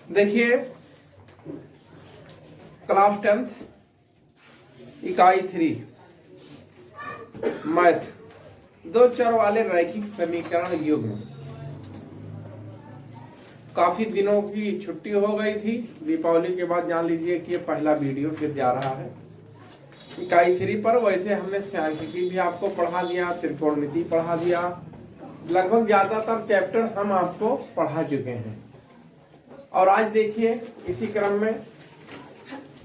देखिए क्लास 10 इकाई 3 मैथ, दो चर वाले रैखिक समीकरण युग्म। काफी दिनों की छुट्टी हो गई थी, दीपावली के बाद जान लीजिए कि ये पहला वीडियो फिर जा रहा है इकाई 3 पर। वैसे हमने सांख्यिकी भी आपको पढ़ा दिया, त्रिकोणमिति पढ़ा दिया, लगभग ज्यादातर चैप्टर हम आपको पढ़ा चुके हैं। और आज देखिए इसी क्रम में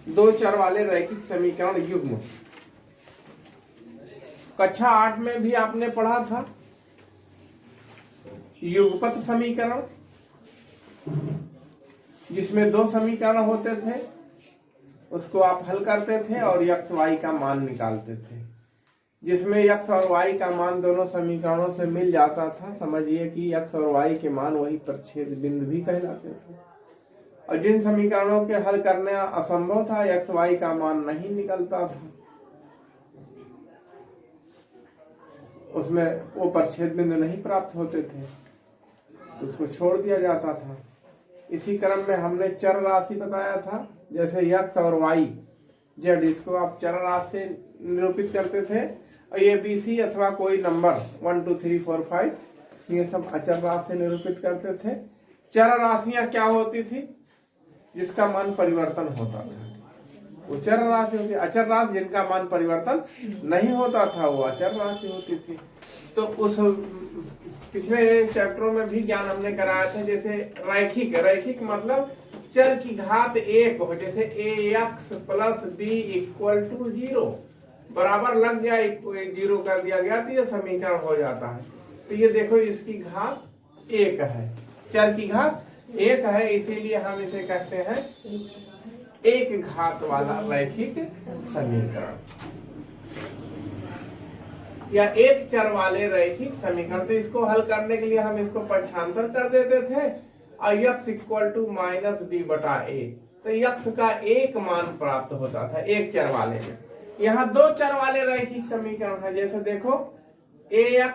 दो चर वाले रैखिक समीकरण युग्म कक्षा 8 में भी आपने पढ़ा था। युगपत समीकरण, जिसमें दो समीकरण होते थे, उसको आप हल करते थे और x y का मान निकालते थे। जिसमें x और y का मान दोनों समीकरणों से मिल जाता था, समझिए कि x और y के मान वही प्रच्छेद बिंदु भी कहलाते थे। और जिन समीकरणों के हल करने असंभव था, x y का मान नहीं निकलता था, उसमें वो प्रच्छेद बिंदु नहीं प्राप्त होते थे, उसको छोड़ दिया जाता था। इसी क्रम में हमने चर राशि बताया था, जैसे x और y z, इसको आप चर राशि से निरूपित करते थे। और ये BC अथवा कोई नंबर 1 2 3 4 5 ये सब अचर राशि से निरूपित करते थे। चर राशियां क्या होती थी? जिसका मान परिवर्तन होता था वो चर राशि होती। अचर राशि जिनका मान परिवर्तन नहीं होता था वो अचर राशि होती थी। तो उस पिछले चैप्टरों में भी ज्ञान हमने कराया था, जैसे रैखिक, रैखिक मतलब चर की घात एक हो, जैसे ax + b = 0 बराबर लग गया, 0 कर दिया गया तो ये समीकरण हो जाता है। तो ये देखो इसकी घात एक है, चर की घात एक है, इसीलिए हम इसे कहते हैं एक घात वाला रैखिक समीकरण या एक चर वाले रैखिक समीकरण। तो इसको हल करने के लिए हम इसको पक्षांतर कर देते थे और x = -b/a, तो x का एक मान प्राप्त होता था एक चर वाले में। यहाँ दो चर वाले रैखिक समीकरण है, जैसे देखो a1x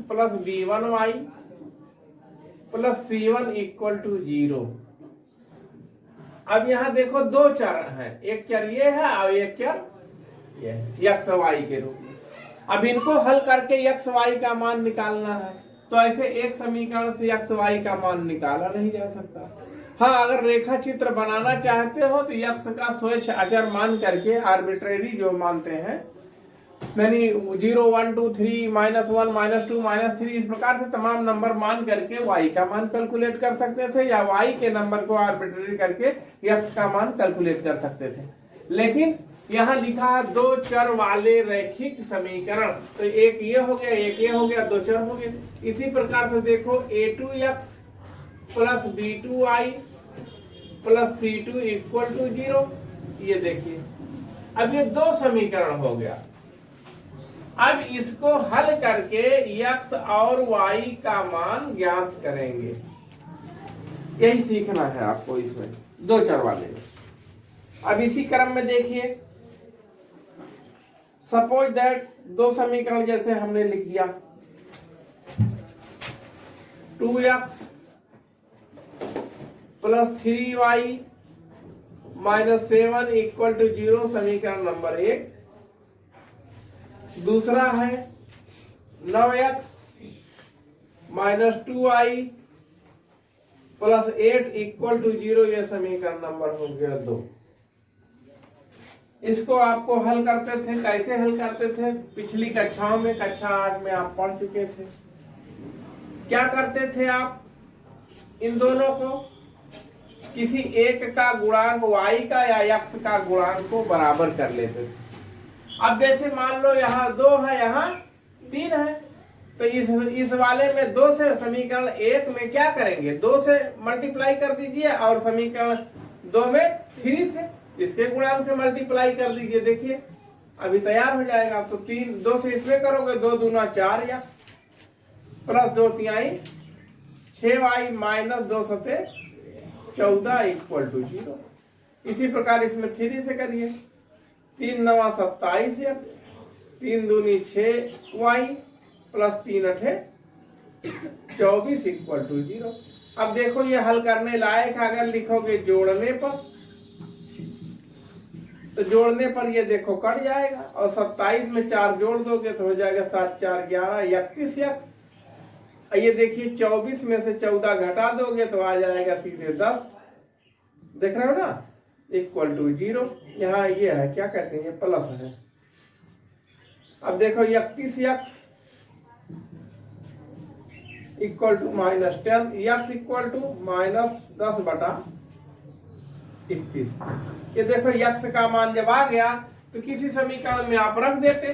+ b1y + c1 = 0। अब यहाँ देखो दो चर हैं, एक चर ये है और एक चर ये है, x y के रूप में। अब इनको हल करके x y का मान निकालना है, तो ऐसे एक समीकरण से x y का मान निकाला नहीं जा सकता। हाँ, अगर रेखा चित्र बनाना चाहते हो तो x का स्वेच्छ अचर मान करके, आर्बिट्रेरी जो मानते हैं, यानी 0 1 2 3 -1 -2 -3 इस प्रकार से तमाम नंबर मान करके y का मान कैलकुलेट कर सकते थे, या y के नंबर को आर्बिट्रेरी करके x का मान कैलकुलेट कर सकते थे। लेकिन यहाँ लिखा है दो चर वाले रैखिक समीकरण, तो एक ये हो गया, एक ये हो गया, दो चर हो गए। इसी प्रकार से देखो a2x + b2y + c2 = 0, ये देखिए अब ये दो समीकरण हो गया। अब इसको हल करके x और y का मान ज्ञात करेंगे, यही सीखना है आपको इसमें दो चर वाले में। अब इसी क्रम में देखिए, सपोज दैट दो समीकरण जैसे हमने लिख दिया, 2x + 3y - 7 = 0 समीकरण नंबर 1। दूसरा है 9x - 2y + 8 = 0, यह समीकरण नंबर हो गया 2। इसको आपको हल करते थे, कैसे हल करते थे? पिछली कक्षाओं में, कक्षा 8 में आप पढ़ चुके थे। क्या करते थे आप? इन दोनों को किसी एक का गुणांक y का या x का गुणांक को बराबर कर लेते थे। अब जैसे मान लो यहाँ 2 है, यहाँ 3 है, तो इस वाले में 2 से समीकरण 1 में क्या करेंगे? 2 से मल्टीप्लाई कर दीजिए और समीकरण 2 में 3 से इसके गुणांक से मल्टीप्लाई कर दीजिए। देखिए अभी तैयार हो जाएगा। तो 2 से इसमें करोगे, 2 दूना 4 या + 2 तिहाई 6y - 2 सते 14 = 0। इसी प्रकार इसमें 3 से करिए, 3 9 27x, 3 दूनी 6y + 3 8 24 = 0। अब देखो ये हल करने लायक अगर लिखोगे जोड़ने पर, तो जोड़ने पर ये देखो कट जाएगा, और 27 में 4 जोड़ दोगे तो हो जाएगा 7 4 11 31 यक्स। ये देखिए 24 में से 14 घटा दोगे तो आ जाएगा सीधे 10। देख रहे हो ना, इक्वल टू 0। यहाँ ये है, क्या कहते हैं, ये प्लस है। अब देखो 31 x equal to -10, x equal to -10 बटा 31। ये देखो यक्स का मान जब आ गया तो किसी समीकरण में आप रख देते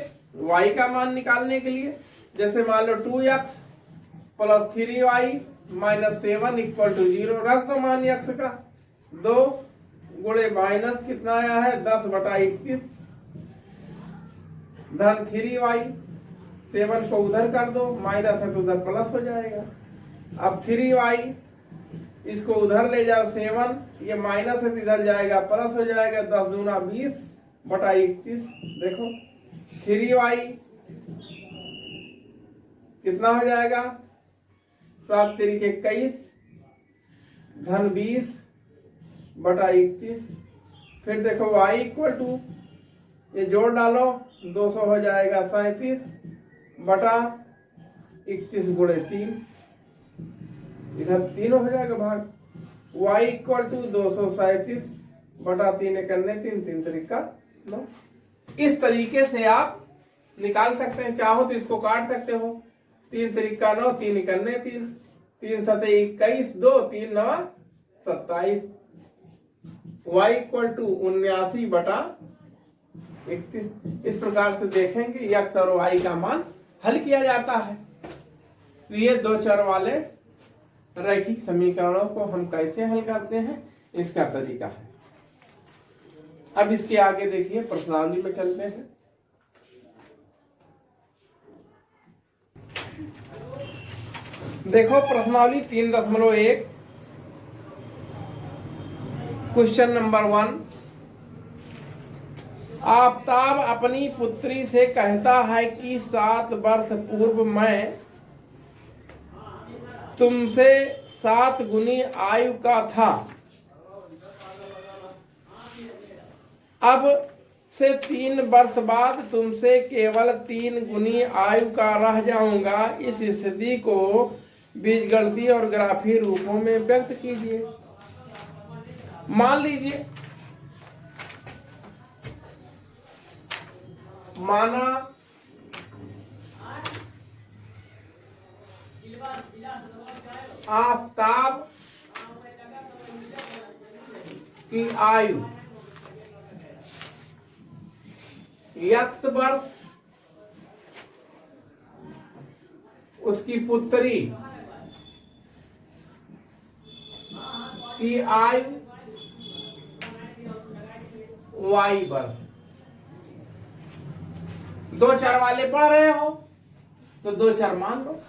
y का मान निकालने के लिए। जैसे मान लो 2x + 3y - 7 इक्वल टू 0, रख दो मान x का। 2 गुणे माइनस कितना आया है 10 बटा 21 धन 3y, 7 को उधर कर दो, माइनस है तो उधर प्लस हो जाएगा। अब 3y इसको उधर ले जाओ 7, ये माइनस है तो इधर जाएगा प्लस हो जाएगा। 10 दूना 20 बटा 31। देखो 3y कितना हो जाएगा 7 3 के 21 धन 20 बटा 31। फिर देखो y इक्वल टू, ये जोड़ डालो 200 हो जाएगा 37 बटा 31 गुणे 3, इधर 3 हो जाएगा भाग। y इक्वल टू 237 बटा 3 करने 3 3 तरीका 9। इस तरीके से आप निकाल सकते हैं, चाहो तो इसको काट सकते हो। 3 तरीका 9, 3 करने 3, 3 सते 21, 2 3 9 27। y इक्वल टू 79 बटा 31। इस प्रकार से देखेंगे x और y का मान हल किया जाता है। तो ये 2 चर वाले रैखिक समीकरणों को हम कैसे हल करते हैं, इसका तरीका है। अब इसके आगे देखिए प्रश्नावली में चलते हैं। देखो प्रश्नावली 3.1 क्वेश्चन नंबर 1। आफताब अपनी पुत्री से कहता है कि 7 वर्ष पूर्व मैं तुमसे 7 गुनी आयु का था, अब से 3 वर्ष बाद तुमसे केवल 3 गुनी आयु का रह जाऊंगा। इस स्थिति को बीजगणितीय और ग्राफीय रूपों में व्यक्त कीजिए। मान लीजिए, माना आफताब की आयु x वर्ष, उसकी पुत्री की आयु y वर्ष। 2 चर वाले पढ़ रहे हो तो 2 चर मान लो।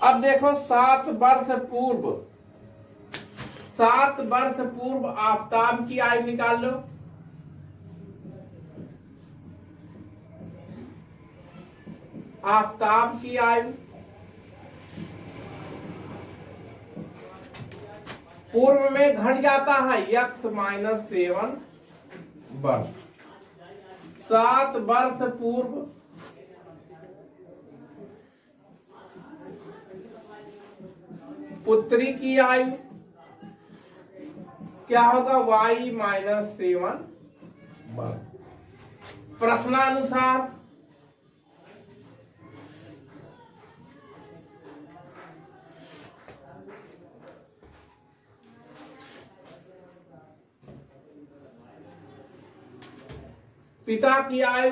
अब देखो 7 वर्ष पूर्व आफताब की आयु निकाल लो। आफताब की आयु पूर्व में घट जाता है x - 7 वर्ष। 7 वर्ष पूर्व पुत्री की आयु क्या होगा y - 7 वर्ष। प्रश्नानुसार पिता की आयु,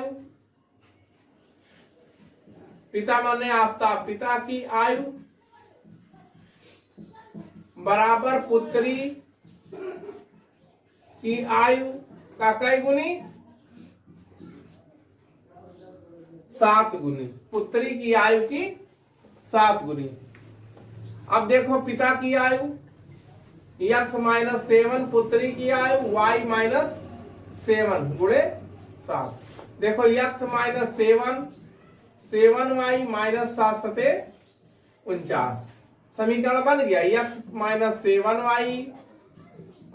पिता माने आफताब, पिता की आयु बराबर पुत्री की आयु का कई गुनी 7 गुनी, पुत्री की आयु की 7 गुनी। अब देखो पिता की आयु x - 7, पुत्री की आयु y - 7 गुणे 7। देखो x - 7 7y - 7 सते 49। समीकरण बन गया x माइनस 7y,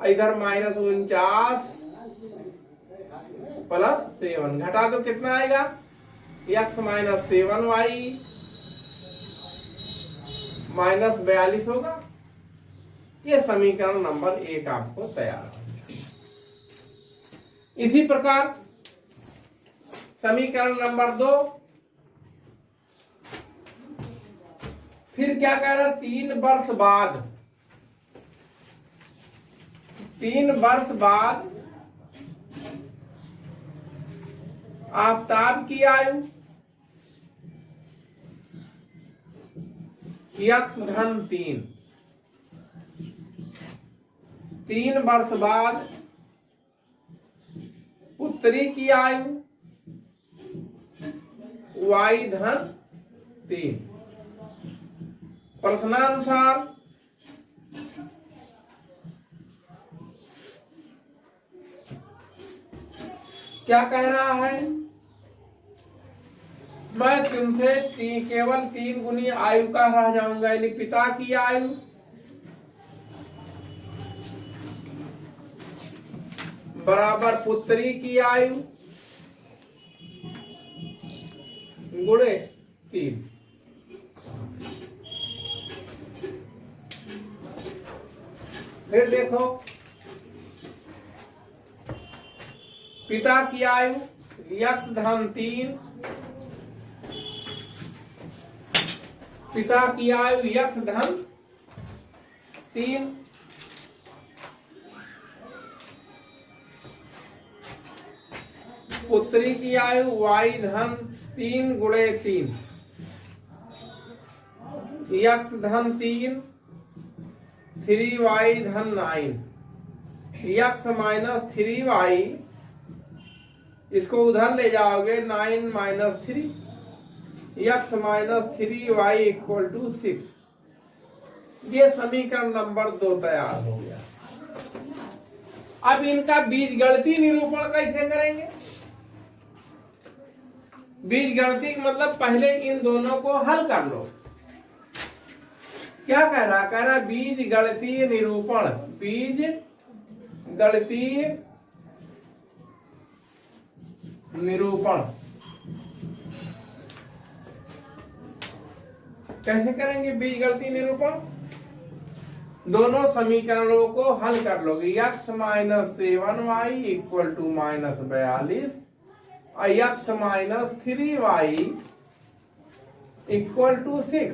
इधर माइनस 49 प्लस 7, घटा दो कितना आएगा x माइनस 7y माइनस 42 होगा। ये समीकरण नंबर 1 आपको तैयार हो गया। इसी प्रकार समीकरण नंबर 2, फिर क्या कह रहा, 3 वर्ष बाद, 3 वर्ष बाद आफताब की आयु x-3, 3 वर्ष बाद पुत्री की आयु y-3। प्रश्नानुसार क्या कह रहा है, मैं तुमसे केवल 3 गुनी आयु का रह जाऊंगा, यानी पिता की आयु बराबर पुत्री की आयु गुणे 3। फिर देखो पिता की आयु x-3, पिता की आयु x-3, पुत्री की आयु y-3 गुणे 3, x-3 3y-9, x minus 3y, इसको उधर ले जाओगे 9 minus 3, x minus 3y equal to 6। ये समीकरण नंबर 2 तैयार हो गया। अब इनका बीजगणितीय निरूपण कैसे करेंगे? बीजगणितीय मतलब पहले इन दोनों को हल कर लो। क्या कह रहा बीजगणितीय निरूपण, बीजगणितीय निरूपण कैसे करेंगे? बीजगणितीय निरूपण दोनों समीकरणों को हल कर लोगे। x minus 7y equal to minus 42 और x minus 3y equal to 6।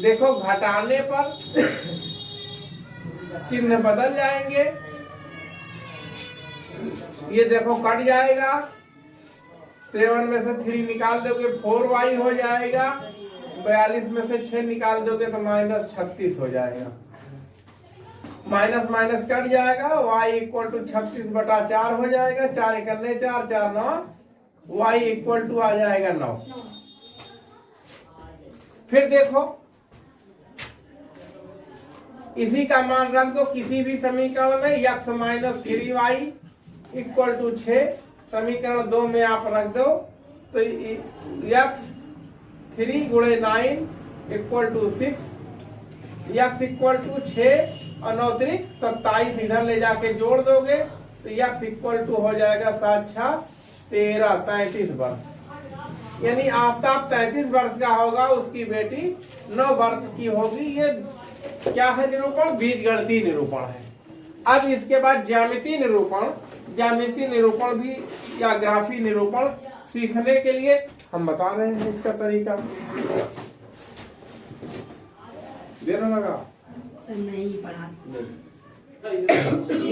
देखो घटाने पर चिन्ह बदल जाएंगे, ये देखो कट जाएगा, 7 में से 3 निकाल दोगे 4y हो जाएगा, 42 में से 6 निकाल दोगे तो माइनस 36 हो जाएगा, माइनस माइनस कट जाएगा, y इक्वल टू 36/4 हो जाएगा, 4 करने 4 4 9, y इक्वल टू आ जाएगा 9। फिर देखो इसी का मान रख दो किसी भी समीकरण में, x minus 3y equal to 6, समीकरण 2 में आप रख दो तो x 3 गुणे 9 equal to 6, x equal to 6 और 9 3 27, इधर ले जाके जोड़ दोगे तो x इक्वल टू हो जाएगा 7 6 13 33 वर्ष, यानी आफताब 33 वर्ष का होगा, उसकी बेटी 9 वर्ष की होगी। ये क्या है निरूपण? बीजगणितीय निरूपण है। अब इसके बाद ज्यामितीय निरूपण, ज्यामितीय निरूपण भी या ग्राफी निरूपण सीखने के लिए हम बता रहे हैं इसका तरीका। देना लगा नहीं पढ़ा।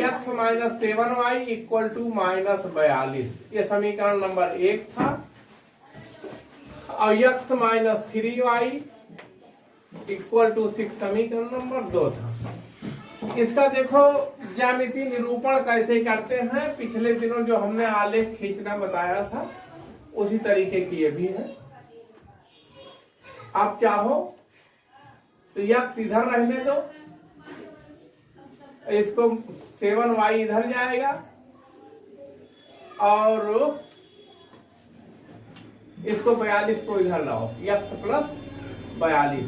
x minus 7y equal to minus 42, ये समीकरण नंबर 1 था, और x minus 3y equal to 6 समीकरण नंबर 2 था। इसका देखो ज्यामितीय निरूपण कैसे करते हैं, पिछले दिनों जो हमने आलेख खींचना बताया था उसी तरीके की ये भी है। आप चाहो तो x इधर रहने दो, इसको 7y इधर जाएगा और इसको 42 को इधर लाओ, x प्लस 42,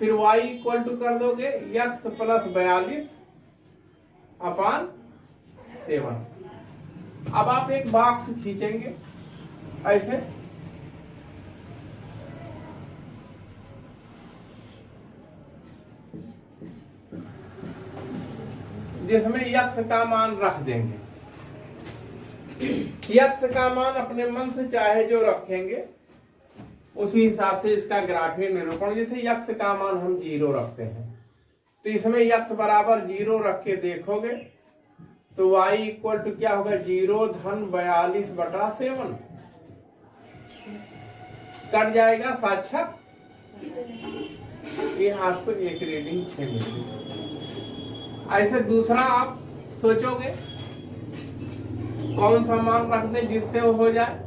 फिर y इक्वल टू कर दोगे x प्लस 42 अपान 7। अब आप एक बॉक्स खींचेंगे ऐसे, जिसमें x का मान रख देंगे। x का मान अपने मन से चाहे जो रखेंगे, उसी हिसाब से इसका ग्राफीय निरूपण। जैसे x का मान हम 0 रखते हैं, तो इसमें x बराबर 0 रख के देखोगे तो y इक्वल टू क्या होगा, 0 धन 42/7 कट जाएगा साक्षात। ये आपको एक रीडिंग 6 मिलेगी। ऐसे दूसरा आप सोचोगे कौन सा मान रख दें जिससे वो हो जाए।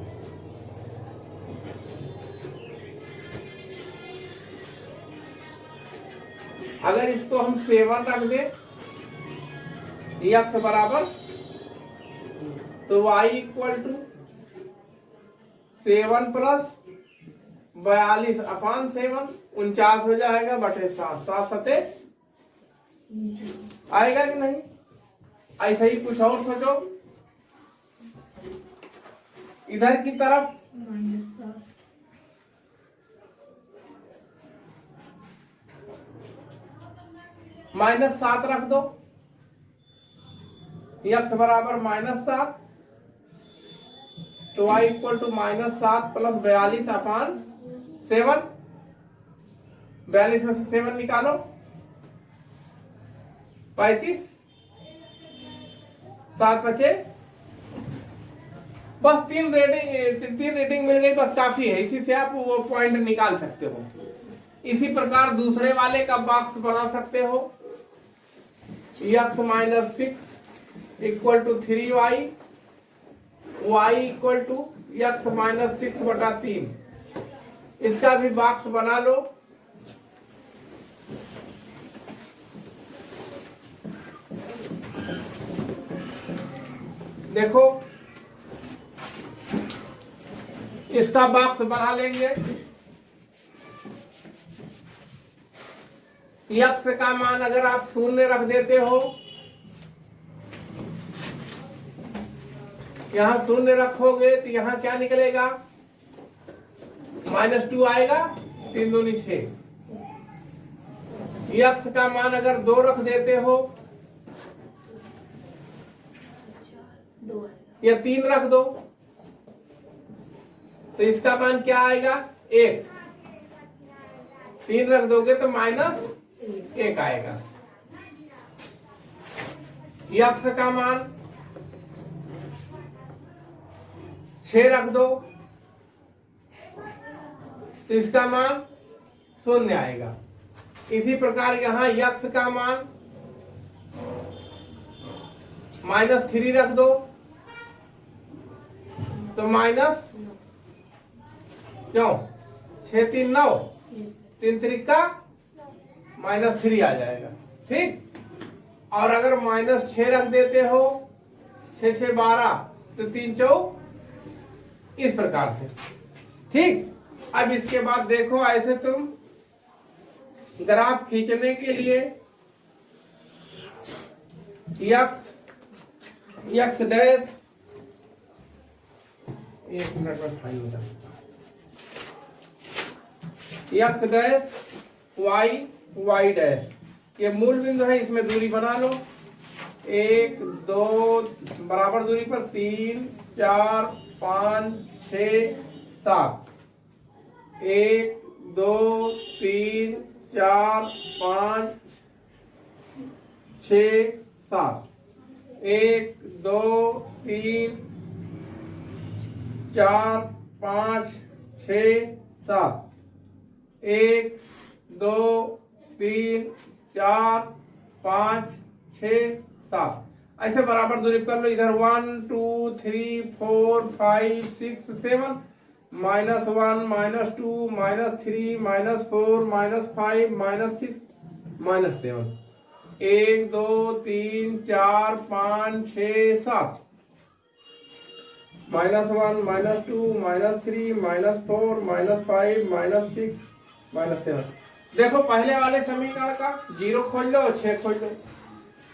अगर इसको हम 7 रख दें x बराबर, तो y इक्वल टू 7 प्लस 42 अपान 7 49 हो जाएगा बटे 7। 7 सते आएगा कि नहीं। ऐसा ही कुछ और सोचो इधर की तरफ, -7 रख दो, x बराबर -7, तो y इक्वल टू -7 प्लस 42 अपान 7। 42 में से 7 निकालो, 35, 7 बचे। बस 3 रेटिंग मिल गई, बस काफी है। इसी से आप वो पॉइंट निकाल सकते हो। इसी प्रकार दूसरे वाले का बॉक्स बना सकते हो। x - 6 equal to 3y, y equal to x - 6/3। इसका भी बॉक्स बना लो। देखो इसका बॉक्स बना लेंगे। x का मान अगर आप 0 रख देते हो, यहां 0 रखोगे तो यहां क्या निकलेगा, -2 आएगा, 3 दूनी 6। x का मान अगर 2 रख देते हो या 3 रख दो, तो इसका मान क्या आएगा, 1। 3 रख दोगे तो -1 आएगा। x का मान 6 रख दो तो इसका मान 0 आएगा। इसी प्रकार यहां x का मान -3 रख दो तो माइनस, क्यों, 6 3 9, 3 3 का -3 आ जाएगा। ठीक। और अगर -6 रख देते हो, 6 6 12, तो 3 4, इस प्रकार से। ठीक। अब इसके बाद देखो, ऐसे तुम ग्राफ खींचने के लिए x डैश, 1 मिनट में फाइन होता है, x डैश y डैश, ये मूल बिंदु है, इसमें दूरी बना लो। 1 2 बराबर दूरी पर 3 4 5 6 7, 1 2 3 4 5 6 7, 1 2 3 4 5 6 7, 1 2 3 4 5 6 7। ऐसे बराबर दूरी कर लो। इधर 1 2 3 4 5 6 7, -1 -2 -3 -4 -5 -6 -7, 1 2 3 4 5 6 7, -1 -2 -3 -4 -5 -6 -7। देखो पहले वाले समीकरण का 0 खोज लो और 6 खोज लो।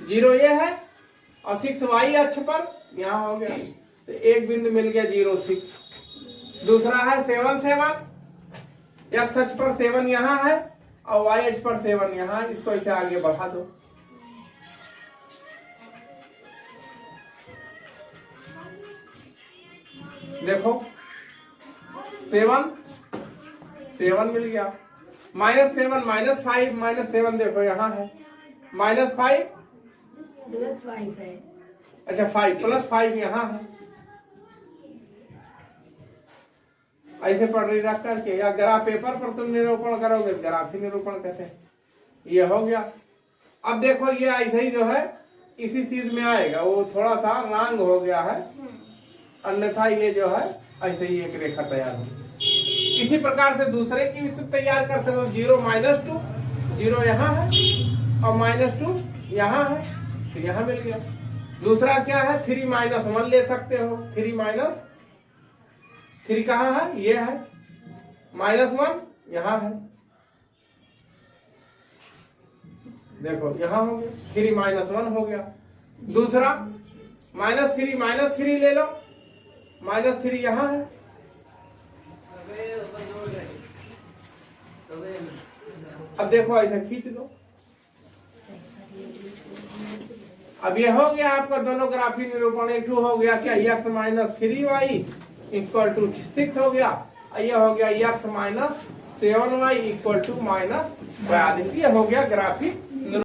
0 ये है और 6 वाई अक्ष पर यहाँ हो गया, तो एक बिंदु मिल गया 0 6। दूसरा है 7 7, एक्स अक्ष पर 7 यहाँ है और वाई अक्ष पर 7 यहाँ, इसको इसे आगे बढ़ा दो। देखो 7 7 मिल गया, -7 -5 -7 देखो यहाँ है, -5 +5 है। अच्छा 5 +5 यहाँ है। ऐसे पढ़ी रख करके या ग्राफ पेपर पर तुम निरूपण करोगे, ग्राफ ही निरूपण कहते हैं। ये हो गया। अब देखो ये ऐसे ही जो है इसी चीज में आएगा, वो थोड़ा सा रंग हो गया है, अन्यथा ये जो है ऐसे ही एक रेखा तैयार हो। इसी प्रकार से दूसरे की भी तुम तैयार कर सकते हो। 0 -2, 0 यहाँ है और -2 यहाँ है, तो यहाँ मिल गया। दूसरा क्या है 3 -1 ले सकते हो। 3 कहाँ है, ये है, -1 यहाँ है, देखो यहाँ हो गया, 3 -1 हो गया। दूसरा -3 ले लो, -3 यहाँ है, अब देखो ऐसे खींच दो। अब ये हो गया आपका दोनों ग्राफी निरूपण। एक हो गया क्या, x -3y = 6 हो गया, ये हो गया x -7y = -42। ये हो गया ग्राफिक